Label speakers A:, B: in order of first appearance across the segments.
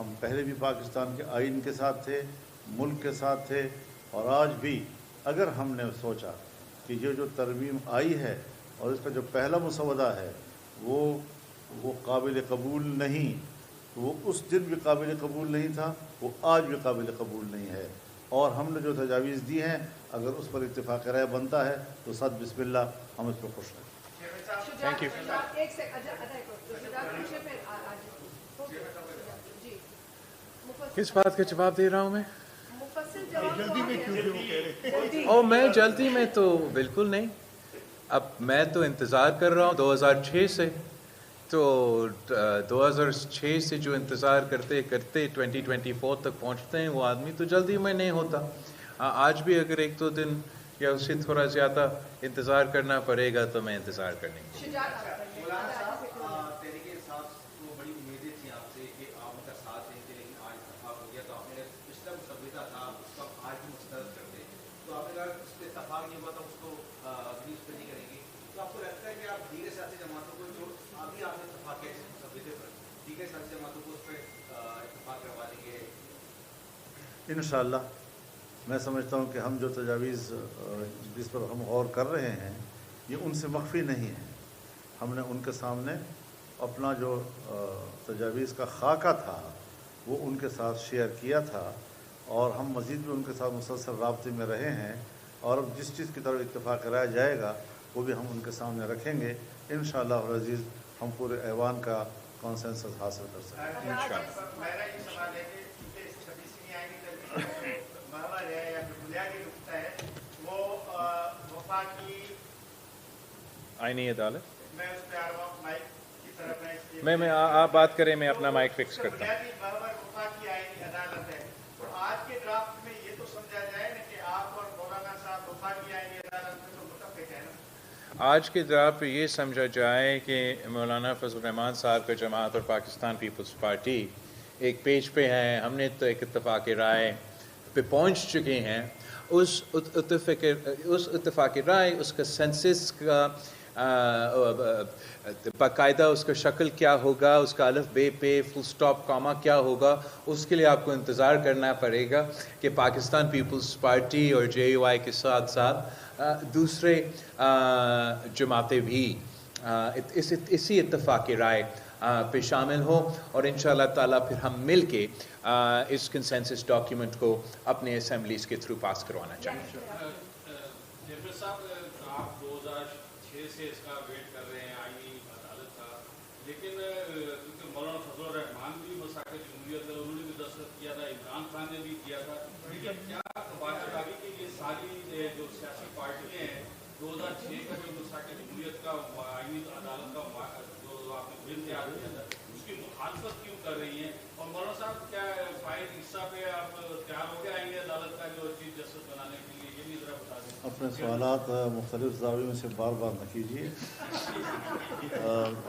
A: ہم پہلے بھی پاکستان کے آئین کے ساتھ تھے، ملک کے ساتھ تھے، اور آج بھی اگر ہم نے سوچا کہ یہ جو ترمیم آئی ہے اور اس کا جو پہلا مسودہ ہے وہ قابل قبول نہیں، تو وہ اس دن بھی قابل قبول نہیں تھا، وہ آج بھی قابل قبول نہیں ہے، اور ہم نے جو تجاویز دی ہیں اگر اس پر اتفاق رائے بنتا ہے تو صد بسم اللہ ہم اس پہ خوش ہیں۔
B: Thank you.
C: ایک سیکنڈ جی
B: کس بات کا جواب دے رہا ہوں میں؟
C: مفصل جواب جلدی
B: میں جلدی میں تو بالکل نہیں. اب میں تو انتظار کر رہا ہوں 2006 سے، تو 2006 سے جو انتظار کرتے کرتے 2024 تک پہنچتے ہیں وہ آدمی تو جلدی میں نہیں ہوتا. آج بھی اگر 1-2 دن یا اس سے تھوڑا زیادہ انتظار کرنا پڑے گا تو میں انتظار کرنے کی.
D: تحریک انصاف کو بڑی امیدیں تھیں آپ سے کہ آپ ان کا ساتھ دیں گے، لیکن آج اتفاق ہو گیا تو آپ نے پچھلا مسودہ تھا اس کو آج بھی مسترد کر دیں، تو آپ نے کہا اس پہ اتفاق نہیں ہوا تو اس کو ابھی اس پہ نہیں کریں گے. تو آپ کو لگتا ہے کہ آپ دیگر سیاسی جماعتوں کو جو ابھی آپ نے اتفاق کیا مسودے پر دیگر سیاسی جماعتوں کو اس پہ اتفاق کروا دیں گے؟
A: انشاءاللہ میں سمجھتا ہوں کہ ہم جو تجاویز جس پر ہم غور کر رہے ہیں یہ ان سے مخفی نہیں ہے. ہم نے ان کے سامنے اپنا جو تجاویز کا خاکہ تھا وہ ان کے ساتھ شیئر کیا تھا، اور ہم مزید بھی ان کے ساتھ مسلسل رابطے میں رہے ہیں، اور اب جس چیز کی طرف اتفاق کرایا جائے گا وہ بھی ہم ان کے سامنے رکھیں گے. انشاءاللہ العزیز ہم پورے ایوان کا کنسنسس حاصل کر سکیں گے انشاءاللہ.
E: میرا یہ سوال ہے کہ چونکہ 26ویں آئینی ترمیم محور ہے یا پھر بنیادی نقطہ ہے وہ وفاقی
B: آئینی عدالت
E: میں اس پہ آ رہا ہوں مائک کی طرف
B: میں آپ بات کریں، میں اپنا مائک فکس کرتا ہوں.
E: بنیادی محور وفاقی آئینی عدالت ہے، تو آج کے ڈرافٹ میں یہ تو سمجھا جائے نا کہ آپ اور مولانا صاحب وفاقی آئینی عدالت میں تو متفق ہے نا؟
B: آج کے ڈرافٹ پہ یہ سمجھا جائے کہ مولانا فضل الرحمان صاحب کا جماعت اور پاکستان پیپلز پارٹی ایک پیج پہ ہیں، ہم نے تو ایک اتفاق رائے پہ پہنچ چکے ہیں. اس اتفاق رائے، اس کا سینسس کا باقاعدہ اس کا شکل کیا ہوگا، اس کا الف بے پہ فل سٹاپ کاما کیا ہوگا، اس کے لیے آپ کو انتظار کرنا پڑے گا کہ پاکستان پیپلز پارٹی اور JUI کے ساتھ ساتھ دوسرے جماعتیں بھی اسی اتفاق رائے پہ شامل ہوں، اور انشاءاللہ تعالیٰ پھر ہم مل کے اس کنسنسس ڈاکیومنٹ کو اپنے اسمبلیز کے تھرو پاس کروانا چاہیں گے.
F: چیئرمین صاحب، آپ 2006 سے اس کا ویٹ کر رہے ہیں آئینی عدالت کا، لیکن کیونکہ مولانا فضل الرحمان بھی مساق جمہوریت ہے، انہوں نے بھی دستخط کیا تھا، عمران خان نے بھی کیا تھا، لیکن کیا بات آ گئی کہ یہ ساری جو سیاسی پارٹیاں ہیں 2006 کا جو مساق جمہوریت کا آئینی عدالت کا جو آپ نے بل تیار کیا تھا اس کی مخالفت کیوں کر رہی ہیں؟ اور مولانا صاحب کیا فائد حصہ پہ آپ تیار ہو گئے آئینی عدالت کا جو چیف جسٹس بنانے کے لیے؟ یہ بھی ذرا بتا دیں.
A: اپنے سوالات مختلف زاویوں سے بار بار نہ کیجیے.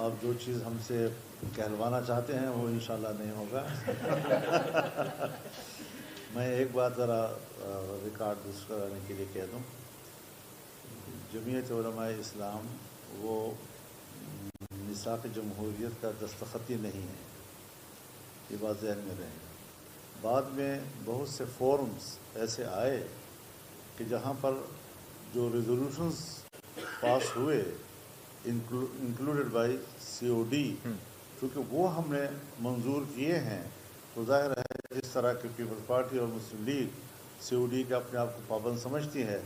A: آپ جو چیز ہم سے کہلوانا چاہتے ہیں وہ انشاءاللہ نہیں ہوگا. میں ایک بات ذرا ریکارڈ درست کرانے کے لیے کہہ دوں. جمعیت علماء اسلام وہ میثاق جمہوریت کا دستخطی نہیں ہے، یہ بات ذہن میں رہے. بعد میں بہت سے فورمز ایسے آئے کہ جہاں پر جو ریزولوشنز پاس ہوئے انکلوڈیڈ بائی COD، چونکہ وہ ہم نے منظور کیے ہیں تو ظاہر ہے جس طرح کہ پیپلز پارٹی اور مسلم لیگ COD کے اپنے آپ کو پابند سمجھتی ہے،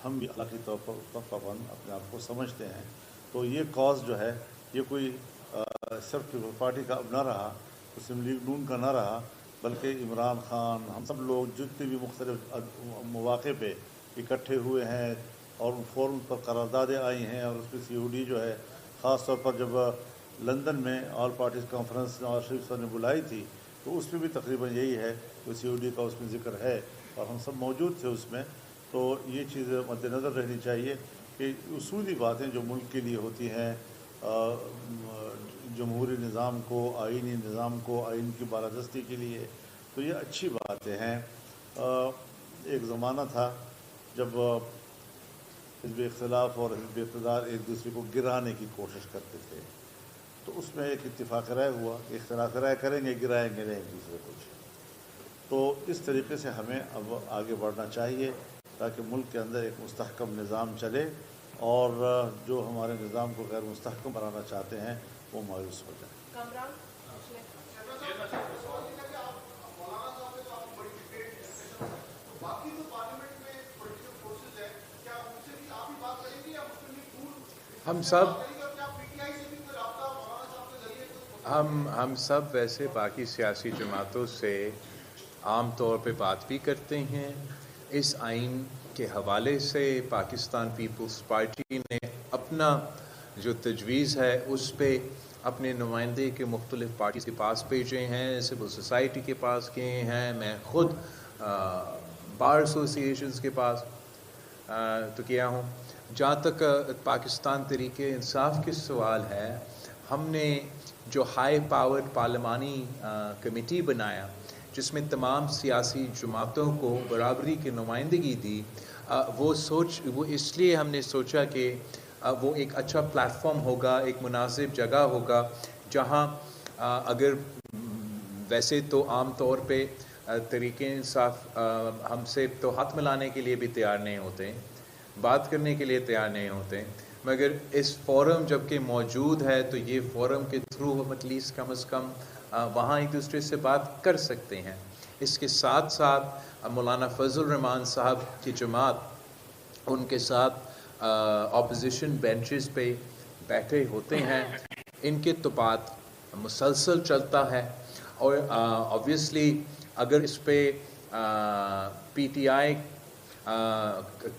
A: ہم بھی اخلاقی طور پر پابند اپنے آپ کو سمجھتے ہیں. تو یہ کاز جو ہے یہ کوئی صرف پیپلز پارٹی کا اب نہ رہا، مسلم لیگ نون کا نہ رہا، بلکہ عمران خان، ہم سب لوگ جتنے بھی مختلف مواقع پہ اکٹھے ہوئے ہیں اور ان فورم پر قراردادیں آئی ہیں، اور اس پہ COD جو ہے خاص طور پر جب لندن میں all parties conference Nawaz Sharif صاحب نے بلائی تھی تو اس میں بھی تقریباً یہی ہے کہ COD کا اس میں ذکر ہے اور ہم سب موجود تھے اس میں. تو یہ چیزیں مد نظر رہنی چاہیے کہ اصولی باتیں جو ملک کے لیے ہوتی ہیں، جمہوری نظام کو، آئینی نظام کو، آئین کی بالادستی کے لیے، تو یہ اچھی باتیں ہیں. ایک زمانہ تھا جب حزب اختلاف اور حزب اقتدار ایک دوسرے کو گرانے کی کوشش کرتے تھے. تو اس میں ایک اتفاق رائے ہوا کہ اختلاف رائے کریں گے، گرائیں گے نہیں ایک دوسرے کو. تو اس طریقے سے ہمیں اب آگے بڑھنا چاہیے تاکہ ملک کے اندر ایک مستحکم نظام چلے اور جو ہمارے نظام کو غیر مستحکم بنانا چاہتے ہیں وہ مایوس ہو جائے.
C: کامران
B: ہم سب ویسے باقی سیاسی جماعتوں سے عام طور پہ بات بھی کرتے ہیں. اس آئین کے حوالے سے پاکستان پیپلز پارٹی نے اپنا جو تجویز ہے اس پہ اپنے نمائندے کے مختلف پارٹیز کے پاس بھیجے ہیں، سول سوسائٹی کے پاس گئے ہیں، میں خود بار ایسوسیشنز کے پاس تو کیا ہوں. جہاں تک پاکستان تحریک انصاف کے سوال ہے، ہم نے جو ہائی پاورڈ پارلیمانی کمیٹی بنایا جس میں تمام سیاسی جماعتوں کو برابری کی نمائندگی دی، وہ اس لیے ہم نے سوچا کہ وہ ایک اچھا پلیٹ فارم ہوگا، ایک مناسب جگہ ہوگا جہاں اگر ویسے تو عام طور پہ تحریک انصاف ہم سے تو ہاتھ ملانے کے لیے بھی تیار نہیں ہوتے، بات کرنے کے لیے تیار نہیں ہوتے، مگر اس فورم جب کہ موجود ہے تو یہ فورم کے تھرو ہم ایٹ لیسٹ کم از کم وہاں ایک دوسرے سے بات کر سکتے ہیں. اس کے ساتھ ساتھ مولانا فضل الرحمان صاحب کی جماعت ان کے ساتھ اپوزیشن بینچز پہ بیٹھے ہوتے ہیں، ان کے تو بات مسلسل چلتا ہے. اور آبویسلی اگر اس پہ پی ٹی آئی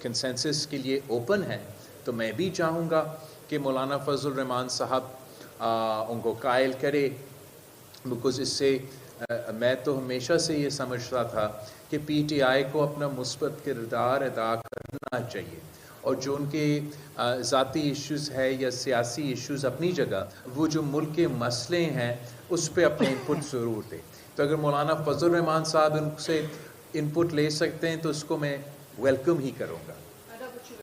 B: کنسنسس کے لیے اوپن ہے تو میں بھی چاہوں گا کہ مولانا فضل الرحمان صاحب ان کو قائل کرے، بیکاز اس سے میں تو ہمیشہ سے یہ سمجھتا تھا کہ پی ٹی آئی کو اپنا مثبت کردار ادا کرنا چاہیے، اور جو ان کے ذاتی ایشوز ہے یا سیاسی ایشوز اپنی جگہ، وہ جو ملک کے مسئلے ہیں اس پہ اپنے انپٹ ضرور دیں. تو اگر مولانا فضل الرحمان صاحب ان سے انپٹ لے سکتے ہیں تو اس کو میں ویلکم ہی کروں گا.